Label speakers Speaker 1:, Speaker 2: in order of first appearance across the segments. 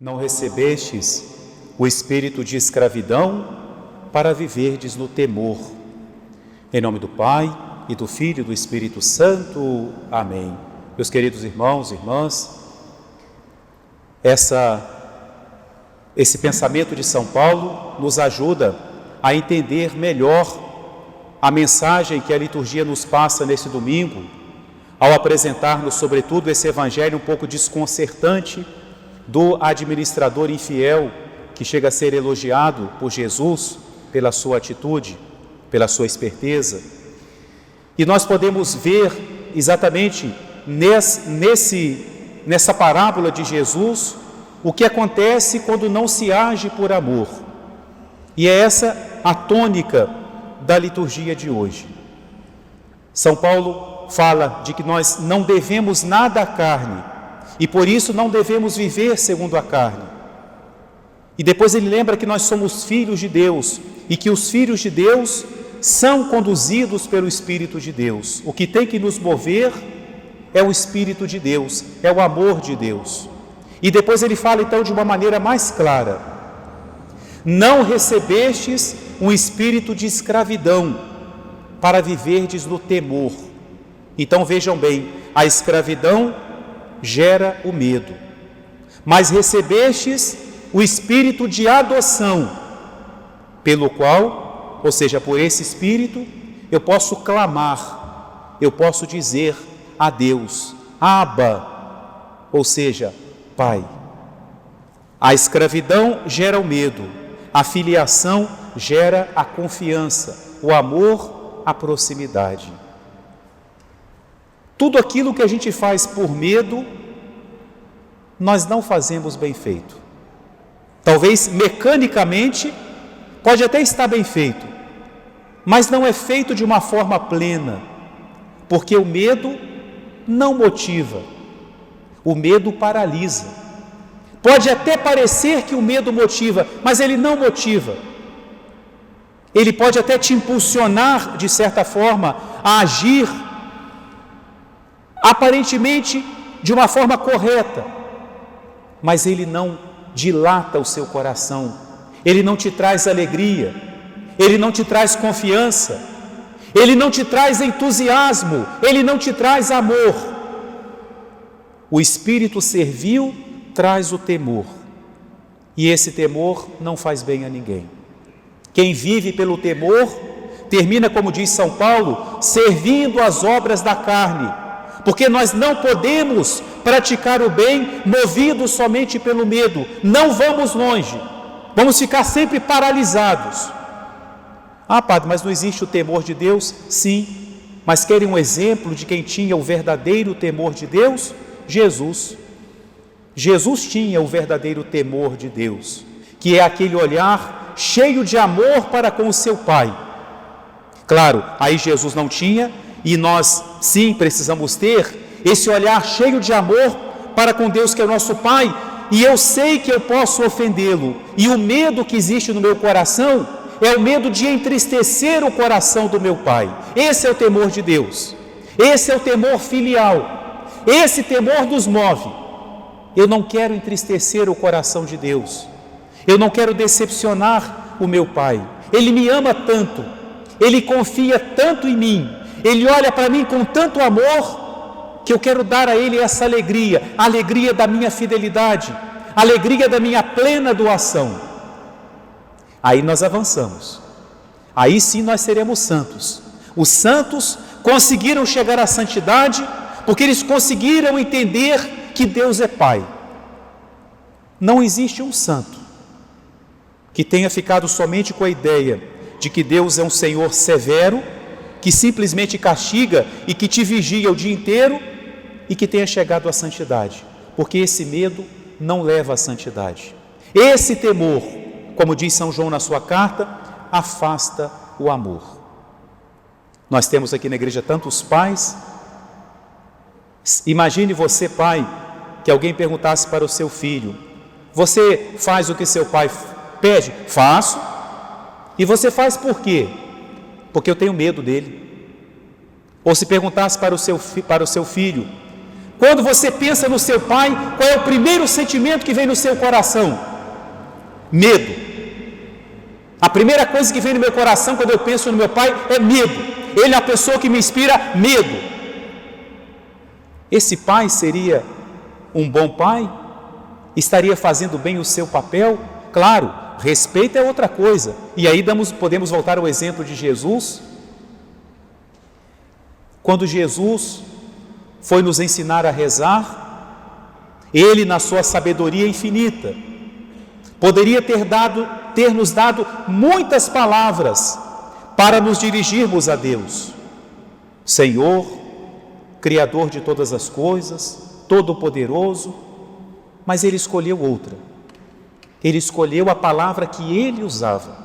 Speaker 1: Não recebestes o espírito de escravidão para viverdes no temor. Em nome do Pai, e do Filho e do Espírito Santo. Amém. Meus queridos irmãos e irmãs, esse pensamento de São Paulo nos ajuda a entender melhor a mensagem que a liturgia nos passa nesse domingo, ao apresentar-nos, sobretudo, esse evangelho um pouco desconcertante do administrador infiel, que chega a ser elogiado por Jesus pela sua atitude, pela sua esperteza. E nós podemos ver exatamente nessa parábola de Jesus o que acontece quando não se age por amor. E é essa a tônica da liturgia de hoje. São Paulo fala de que nós não devemos nada à carne e por isso não devemos viver segundo a carne. E depois ele lembra que nós somos filhos de Deus e que os filhos de Deus são conduzidos pelo Espírito de Deus. O que tem que nos mover é o Espírito de Deus, é o amor de Deus. E depois ele fala então de uma maneira mais clara: não recebestes um espírito de escravidão para viverdes no temor. Então vejam bem, a escravidão gera o medo, mas recebestes o espírito de adoção, pelo qual, ou seja, por esse espírito, eu posso clamar, eu posso dizer a Deus, Abba, ou seja, Pai. A escravidão gera o medo, a filiação gera a confiança, o amor, a proximidade. Tudo aquilo que a gente faz por medo, nós não fazemos bem feito. Talvez mecanicamente pode até estar bem feito, mas não é feito de uma forma plena, porque o medo não motiva, o medo paralisa. Pode até parecer que o medo motiva, mas ele não motiva. Ele pode até te impulsionar, de certa forma, a agir aparentemente de uma forma correta, mas ele não dilata o seu coração, ele não te traz alegria, ele não te traz confiança, ele não te traz entusiasmo, ele não te traz amor. O espírito servil traz o temor, e esse temor não faz bem a ninguém. Quem vive pelo temor termina, como diz São Paulo, servindo às obras da carne, porque nós não podemos praticar o bem movidos somente pelo medo. Não vamos longe, vamos ficar sempre paralisados. Ah, padre, mas não existe o temor de Deus? Sim, mas querem um exemplo de quem tinha o verdadeiro temor de Deus? Jesus. Jesus tinha o verdadeiro temor de Deus, que é aquele olhar cheio de amor para com o seu Pai. Claro, aí Jesus não tinha, e nós sim precisamos ter esse olhar cheio de amor para com Deus, que é o nosso Pai, e eu sei que eu posso ofendê-lo, e o medo que existe no meu coração é o medo de entristecer o coração do meu Pai. Esse é o temor de Deus, esse é o temor filial, esse temor nos move. Eu não quero entristecer o coração de Deus, eu não quero decepcionar o meu Pai. Ele me ama tanto, Ele confia tanto em mim, Ele olha para mim com tanto amor, que eu quero dar a Ele essa alegria, a alegria da minha fidelidade, a alegria da minha plena doação. Aí nós avançamos, aí sim nós seremos santos. Os santos conseguiram chegar à santidade, porque eles conseguiram entender que Deus é Pai. Não existe um santo que tenha ficado somente com a ideia de que Deus é um Senhor severo, que simplesmente castiga e que te vigia o dia inteiro, e que tenha chegado à santidade, porque esse medo não leva à santidade. Esse temor, como diz São João na sua carta, afasta o amor. Nós temos aqui na igreja tantos pais. Imagine você, pai, que alguém perguntasse para o seu filho: você faz o que seu pai pede? Faço. E você faz por quê? Porque eu tenho medo dele. Ou se perguntasse para o seu filho: Quando você pensa no seu pai, qual é o primeiro sentimento que vem no seu coração? Medo. A primeira coisa que vem no meu coração quando eu penso no meu pai é medo. Ele é a pessoa que me inspira medo. Esse pai seria um bom pai? Estaria fazendo bem o seu papel? Claro, respeito é outra coisa. E aí podemos voltar ao exemplo de Jesus. Quando Jesus foi nos ensinar a rezar, Ele, na sua sabedoria infinita, poderia ter nos dado muitas palavras para nos dirigirmos a Deus. Senhor, Criador de todas as coisas, Todo-Poderoso, mas Ele escolheu outra. Ele escolheu a palavra que Ele usava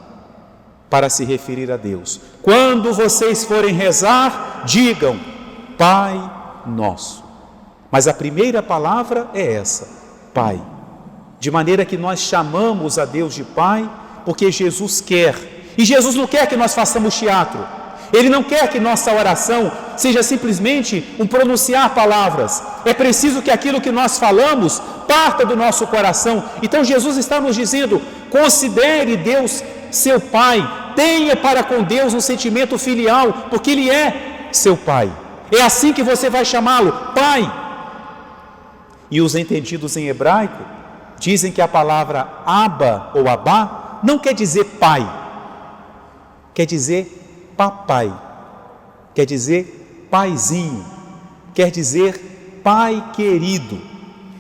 Speaker 1: para se referir a Deus. Quando vocês forem rezar, digam, Pai Nosso. Mas a primeira palavra é essa, Pai. De maneira que nós chamamos a Deus de Pai, porque Jesus quer. E Jesus não quer que nós façamos teatro. Ele não quer que nossa oração seja simplesmente um pronunciar palavras. É preciso que aquilo que nós falamos parta do nosso coração. Então Jesus está nos dizendo, considere Deus seu Pai. Tenha para com Deus um sentimento filial, porque Ele é seu Pai. É assim que você vai chamá-lo, Pai. E os entendidos em hebraico dizem que a palavra Abba ou Abá não quer dizer pai, quer dizer papai, quer dizer paizinho, quer dizer pai querido.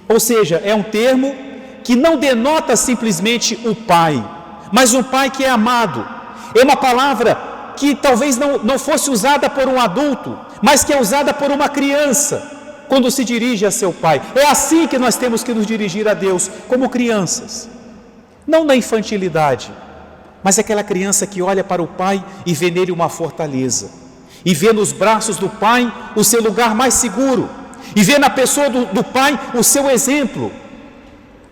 Speaker 1: Ou seja, é um termo que não denota simplesmente o pai, mas um pai que é amado. É uma palavra que talvez não fosse usada por um adulto, mas que é usada por uma criança quando se dirige a seu pai. É assim que nós temos que nos dirigir a Deus, como crianças. Não na infantilidade, mas aquela criança que olha para o pai e vê nele uma fortaleza, e vê nos braços do pai o seu lugar mais seguro, e vê na pessoa do pai o seu exemplo,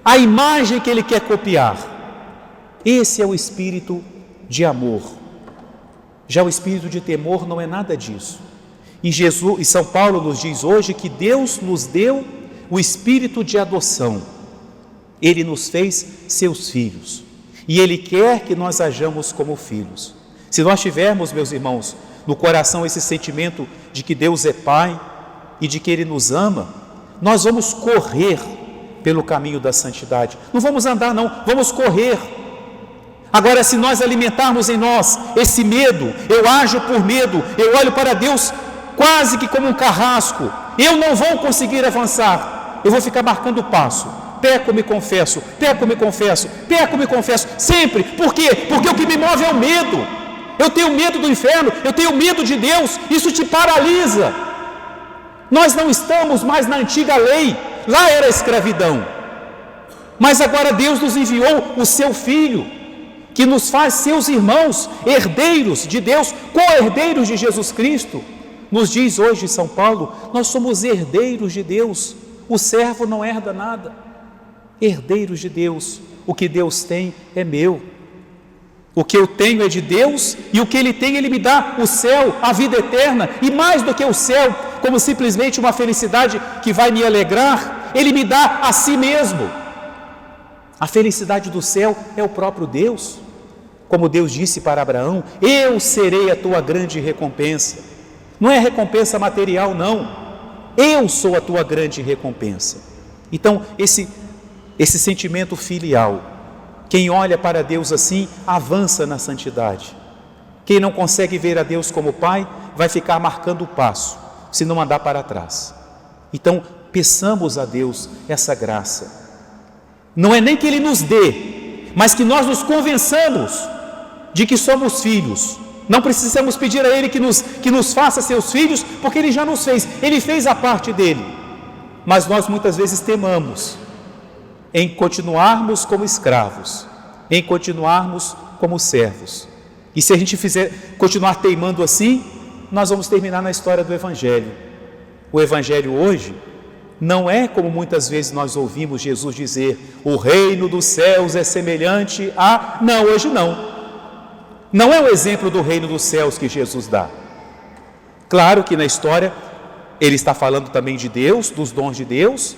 Speaker 1: a imagem que ele quer copiar. Esse é o espírito de amor. Já o espírito de temor não é nada disso. E São Paulo nos diz hoje que Deus nos deu o espírito de adoção. Ele nos fez seus filhos. E Ele quer que nós hajamos como filhos. Se nós tivermos, meus irmãos, no coração esse sentimento de que Deus é Pai e de que Ele nos ama, nós vamos correr pelo caminho da santidade. Não vamos andar não, vamos correr. Agora, se nós alimentarmos em nós esse medo, eu ajo por medo, eu olho para Deus quase que como um carrasco, eu não vou conseguir avançar, eu vou ficar marcando o passo, peco, me confesso, peco, me confesso, peco, me confesso, sempre. Por quê? Porque o que me move é o medo. Eu tenho medo do inferno, eu tenho medo de Deus, isso te paralisa. Nós não estamos mais na antiga lei, lá era a escravidão, mas agora Deus nos enviou o seu Filho, que nos faz seus irmãos, herdeiros de Deus, co-herdeiros de Jesus Cristo. Nos diz hoje São Paulo, nós somos herdeiros de Deus, o servo não herda nada, herdeiros de Deus, o que Deus tem é meu, o que eu tenho é de Deus, e o que Ele tem, Ele me dá o céu, a vida eterna, e mais do que o céu, como simplesmente uma felicidade que vai me alegrar, Ele me dá a si mesmo. A felicidade do céu é o próprio Deus, como Deus disse para Abraão, eu serei a tua grande recompensa. Não é recompensa material, não. Eu sou a tua grande recompensa. Então, esse sentimento filial, quem olha para Deus assim, avança na santidade. Quem não consegue ver a Deus como Pai, vai ficar marcando o passo, se não andar para trás. Então, peçamos a Deus essa graça. Não é nem que Ele nos dê, mas que nós nos convençamos de que somos filhos. Não precisamos pedir a Ele que nos faça seus filhos, porque Ele já nos fez, Ele fez a parte dele. Mas nós muitas vezes temamos em continuarmos como escravos, em continuarmos como servos. E se a gente continuar teimando assim, nós vamos terminar na história do Evangelho. O Evangelho hoje não é como muitas vezes nós ouvimos Jesus dizer, o reino dos céus é semelhante a... Não, hoje não. Não é o exemplo do reino dos céus que Jesus dá. Claro que na história ele está falando também de Deus, dos dons de Deus,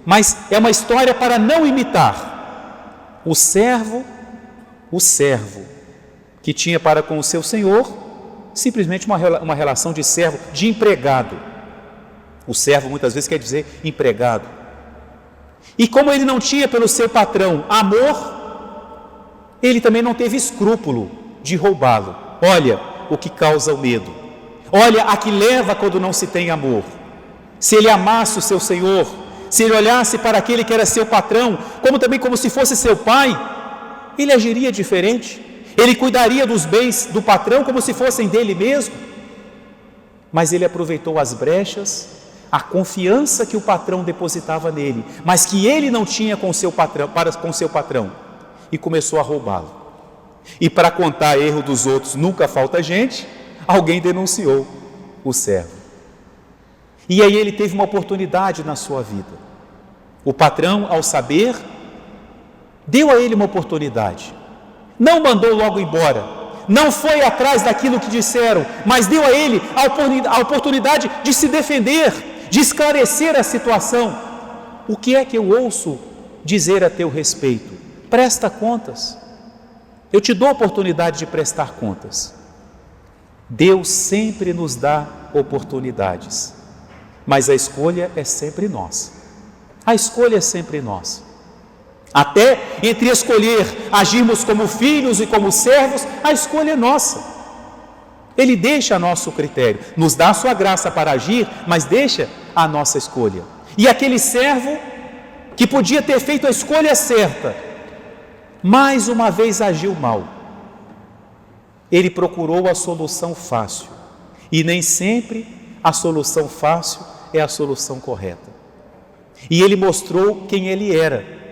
Speaker 1: mas é uma história para não imitar o servo que tinha para com o seu senhor simplesmente uma relação de servo, de empregado. O servo muitas vezes quer dizer empregado. E como ele não tinha pelo seu patrão amor, ele também não teve escrúpulo de roubá-lo. Olha o que causa o medo. Olha a que leva quando não se tem amor. Se ele amasse o seu senhor, se ele olhasse para aquele que era seu patrão, como também como se fosse seu pai, ele agiria diferente. Ele cuidaria dos bens do patrão como se fossem dele mesmo. Mas ele aproveitou as brechas, a confiança que o patrão depositava nele, mas que ele não tinha com seu patrão, e começou a roubá-lo. E para contar erro dos outros nunca falta gente, alguém denunciou o servo. E aí ele teve uma oportunidade na sua vida. O patrão, ao saber, deu a ele uma oportunidade. Não mandou logo embora, não foi atrás daquilo que disseram, mas deu a ele a oportunidade de se defender, de esclarecer a situação. O que é que eu ouço dizer a teu respeito? Presta contas. Eu te dou a oportunidade de prestar contas. Deus sempre nos dá oportunidades, mas a escolha é sempre nossa. A escolha é sempre nossa. Até entre escolher agirmos como filhos e como servos, a escolha é nossa. Ele deixa a nosso critério, nos dá a sua graça para agir, mas deixa a nossa escolha. E aquele servo que podia ter feito a escolha certa, mais uma vez agiu mal. Ele procurou a solução fácil, e nem sempre a solução fácil é a solução correta. E ele mostrou quem ele era,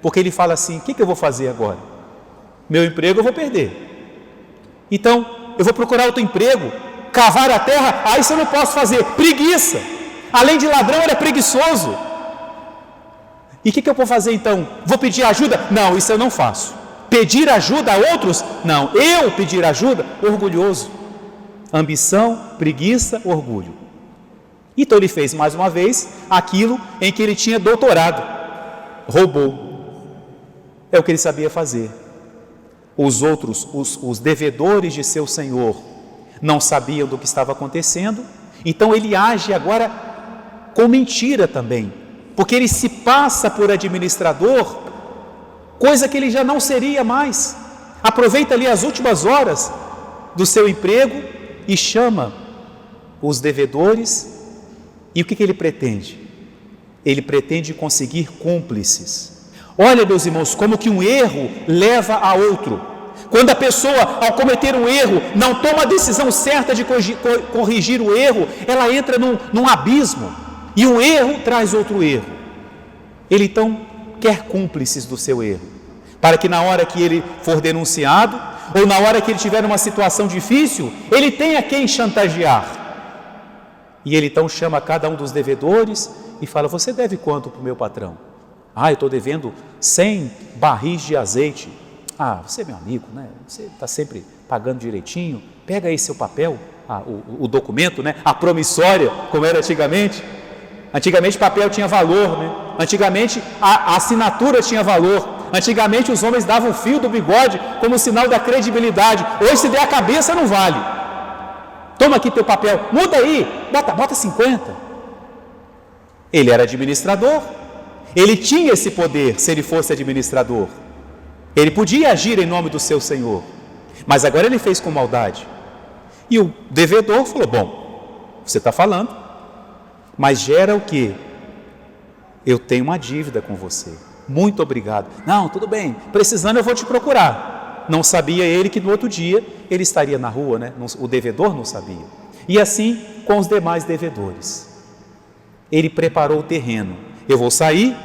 Speaker 1: porque ele fala assim: o que eu vou fazer agora? Meu emprego eu vou perder, então eu vou procurar outro emprego, cavar a terra, isso eu não posso fazer, preguiça, além de ladrão ele é preguiçoso. E o que eu vou fazer então? Vou pedir ajuda? Não, isso eu não faço. Pedir ajuda a outros? Não, eu pedir ajuda? Orgulhoso. Ambição, preguiça, orgulho. Então ele fez mais uma vez aquilo em que ele tinha doutorado: roubou. É o que ele sabia fazer. Os outros, os devedores de seu senhor, não sabiam do que estava acontecendo, então ele age agora com mentira também, porque ele se passa por administrador, coisa que ele já não seria mais. Aproveita ali as últimas horas do seu emprego e chama os devedores. E o que ele pretende? Ele pretende conseguir cúmplices. Olha, meus irmãos, como que um erro leva a outro. Quando a pessoa, ao cometer um erro, não toma a decisão certa de corrigir o erro, ela entra num abismo, e um erro traz outro erro. Ele então quer cúmplices do seu erro, para que na hora que ele for denunciado, ou na hora que ele tiver uma situação difícil, ele tenha quem chantagear. E ele então chama cada um dos devedores e fala: você deve quanto para o meu patrão? Eu estou devendo 100 barris de azeite. Você é meu amigo, né? Você está sempre pagando direitinho. Pega aí seu papel, o documento, né? A promissória, como era antigamente. Antigamente o papel tinha valor, né? Antigamente a assinatura tinha valor. Antigamente os homens davam o fio do bigode como sinal da credibilidade. Hoje, se der a cabeça, não vale. Toma aqui teu papel, muda aí, bota 50. Ele era administrador, ele tinha esse poder. Se ele fosse administrador, ele podia agir em nome do seu senhor, mas agora ele fez com maldade. E o devedor falou: bom, você está falando, mas gera o quê? Eu tenho uma dívida com você, muito obrigado. Não, tudo bem, precisando eu vou te procurar. Não sabia ele que no outro dia ele estaria na rua, né? O devedor não sabia. E assim com os demais devedores. Ele preparou o terreno: eu vou sair,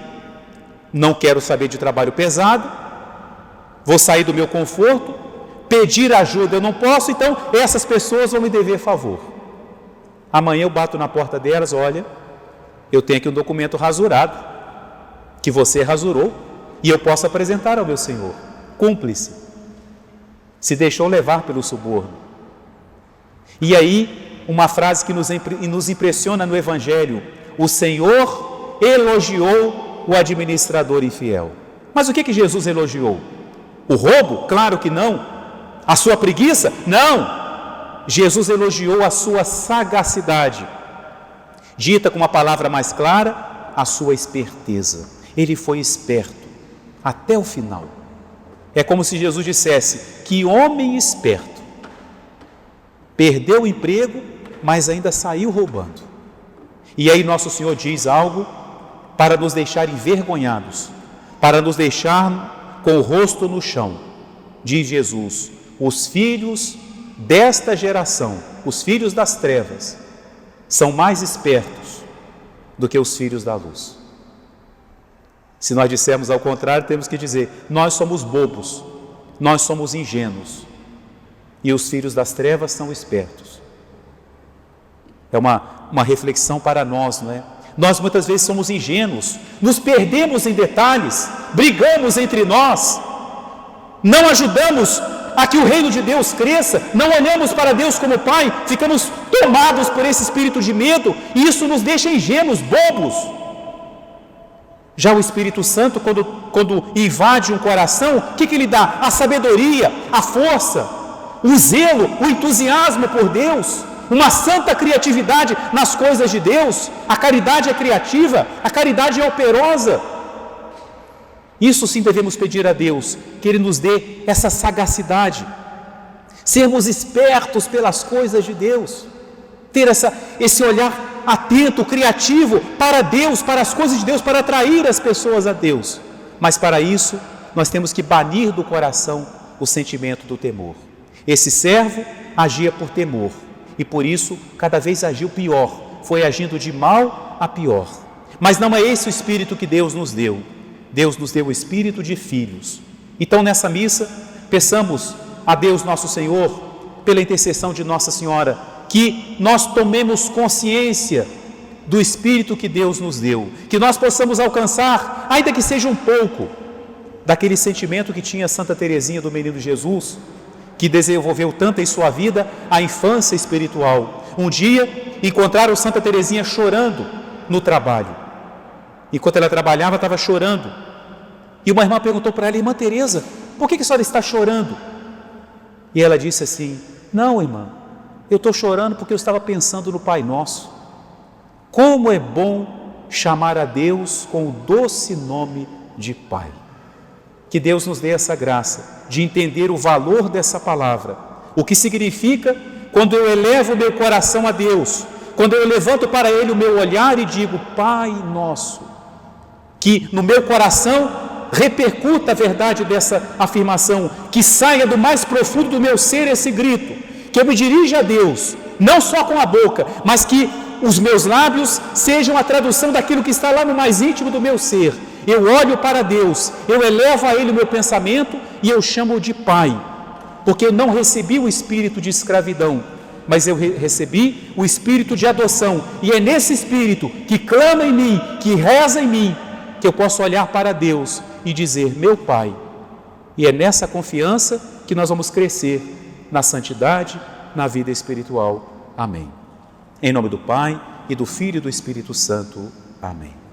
Speaker 1: não quero saber de trabalho pesado, vou sair do meu conforto, pedir ajuda eu não posso, então essas pessoas vão me dever favor. Amanhã eu bato na porta delas: olha, eu tenho aqui um documento rasurado, que você rasurou, e eu posso apresentar ao meu senhor. Cúmplice. Se deixou levar pelo suborno. E aí uma frase que nos impressiona no Evangelho: o Senhor elogiou o administrador infiel. Mas o que Jesus elogiou? O roubo? Claro que não. A sua preguiça? Não. Jesus elogiou a sua sagacidade, dita com uma palavra mais clara, a sua esperteza. Ele foi esperto até o final. É como se Jesus dissesse: que homem esperto, perdeu o emprego, mas ainda saiu roubando. E aí nosso Senhor diz algo para nos deixar envergonhados, para nos deixar com o rosto no chão. Diz Jesus: os filhos desta geração, os filhos das trevas, são mais espertos do que os filhos da luz. Se nós dissermos ao contrário, temos que dizer: nós somos bobos, nós somos ingênuos, e os filhos das trevas são espertos. É uma reflexão para nós, não é? Nós muitas vezes somos ingênuos, nos perdemos em detalhes, brigamos entre nós, não ajudamos a que o reino de Deus cresça, não olhamos para Deus como Pai, ficamos tomados por esse espírito de medo, e isso nos deixa ingênuos, bobos. Já o Espírito Santo, quando invade um coração, o que ele dá? A sabedoria, a força, o zelo, o entusiasmo por Deus, uma santa criatividade nas coisas de Deus. A caridade é criativa, a caridade é operosa. Isso sim devemos pedir a Deus, que Ele nos dê essa sagacidade, sermos espertos pelas coisas de Deus, ter esse olhar atento, criativo para Deus, para as coisas de Deus, para atrair as pessoas a Deus. Mas para isso nós temos que banir do coração o sentimento do temor. Esse servo agia por temor e por isso cada vez agiu pior, foi agindo de mal a pior. Mas não é esse o espírito que Deus nos deu. Deus nos deu o espírito de filhos. Então nessa missa peçamos a Deus nosso Senhor, pela intercessão de Nossa Senhora, que nós tomemos consciência do espírito que Deus nos deu, que nós possamos alcançar, ainda que seja um pouco, daquele sentimento que tinha Santa Teresinha do Menino Jesus, que desenvolveu tanto em sua vida a infância espiritual. Um dia encontraram Santa Teresinha chorando no trabalho. Enquanto ela trabalhava, estava chorando. E uma irmã perguntou para ela: irmã Teresa, por que a senhora está chorando? E ela disse assim: não, irmã, eu estou chorando porque eu estava pensando no Pai Nosso. Como é bom chamar a Deus com o doce nome de Pai. Que Deus nos dê essa graça de entender o valor dessa palavra, o que significa quando eu elevo o meu coração a Deus, quando eu levanto para Ele o meu olhar e digo: Pai Nosso. Que no meu coração repercuta a verdade dessa afirmação, que saia do mais profundo do meu ser esse grito, que eu me dirija a Deus, não só com a boca, mas que os meus lábios sejam a tradução daquilo que está lá no mais íntimo do meu ser. Eu olho para Deus, eu elevo a Ele o meu pensamento e eu chamo de Pai, porque eu não recebi o espírito de escravidão, mas eu recebi o espírito de adoção, e é nesse espírito que clama em mim, que reza em mim, que eu posso olhar para Deus e dizer: meu Pai. E é nessa confiança que nós vamos crescer na santidade, na vida espiritual. Amém. Em nome do Pai, e do Filho e do Espírito Santo. Amém.